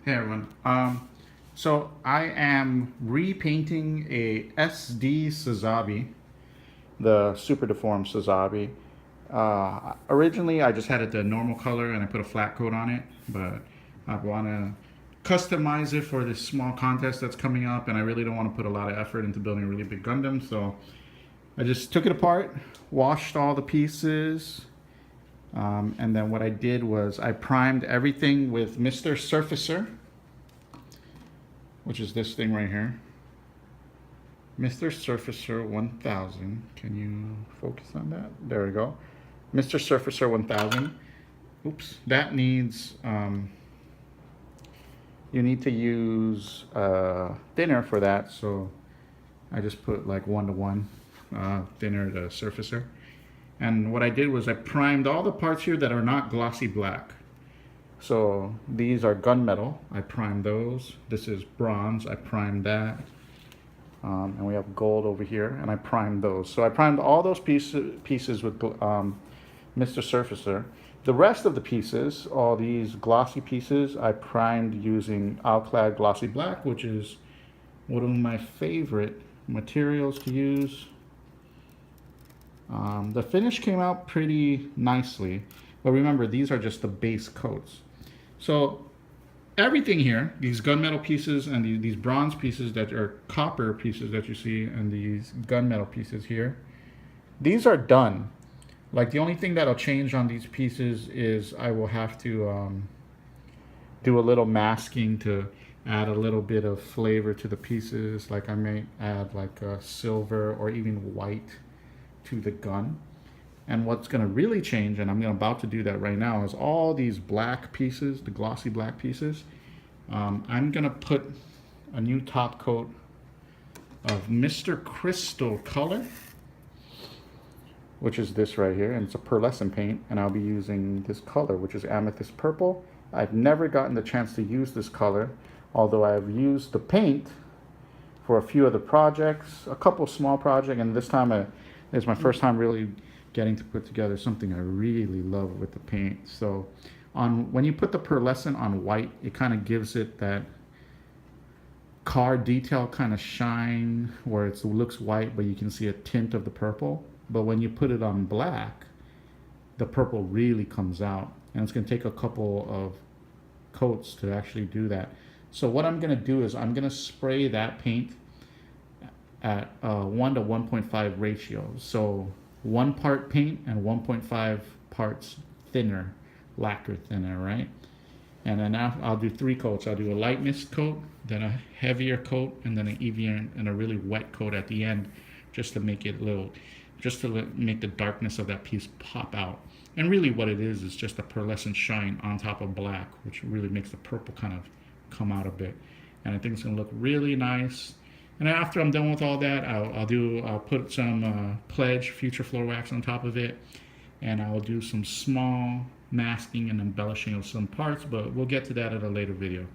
Hey everyone. So I am repainting a SD sazabi, the super deformed sazabi. Originally, I just had it the normal color and I put a flat coat on it, but I want to customize it for this small contest that's coming up, and I really don't want to put a lot of effort into building a really big Gundam. So I just took it apart, washed all the pieces, and then what I did was I primed everything with Mr. Surfacer, which is this thing right here. Mr. Surfacer 1000. Can you focus on that? There we go. Mr. Surfacer 1000. Oops. That needs, you need to use thinner for that. So I just put like 1:1 thinner to surfacer. And what I did was I primed all the parts here that are not glossy black. So these are gunmetal. I primed those. This is bronze. I primed that. And we have gold over here, and I primed those. So I primed all those pieces with Mr. Surfacer. The rest of the pieces, all these glossy pieces, I primed using Alclad Glossy Black, which is one of my favorite materials to use. The finish came out pretty nicely, but remember, these are just the base coats. So everything here, these gunmetal pieces and these bronze pieces that are copper pieces that you see, and these gunmetal pieces here, these are done. Like, the only thing that'll change on these pieces is I will have to do a little masking to add a little bit of flavor to the pieces. Like, I may add like a silver or even white to the gun. And what's going to really change, and I'm about to do that right now, is all these black pieces, the glossy black pieces. I'm going to put a new top coat of Mr. Crystal Color, which is this right here, and it's a pearlescent paint, and I'll be using this color, which is Amethyst Purple. I've never gotten the chance to use this color, although I've used the paint for a few other projects, a couple small projects, and this time it's my first time really getting to put together something I really love with the paint. So when you put the pearlescent on white, it kind of gives it that car detail kind of shine where it looks white, but you can see a tint of the purple. But when you put it on black, the purple really comes out, and it's going to take a couple of coats to actually do that. So what I'm going to do is I'm going to spray that paint at 1 to 1.5 ratio. So 1 part paint and 1.5 parts thinner, lacquer thinner, right? And then I'll do 3 coats. I'll do a light mist coat, then a heavier coat, and then an even and a really wet coat at the end, just to make it make the darkness of that piece pop out. And really what it is just a pearlescent shine on top of black, which really makes the purple kind of come out a bit. And I think it's gonna look really nice. And after I'm done with all that, I'll put some Pledge Future Floor Wax on top of it, and I will do some small masking and embellishing of some parts, but we'll get to that at a later video.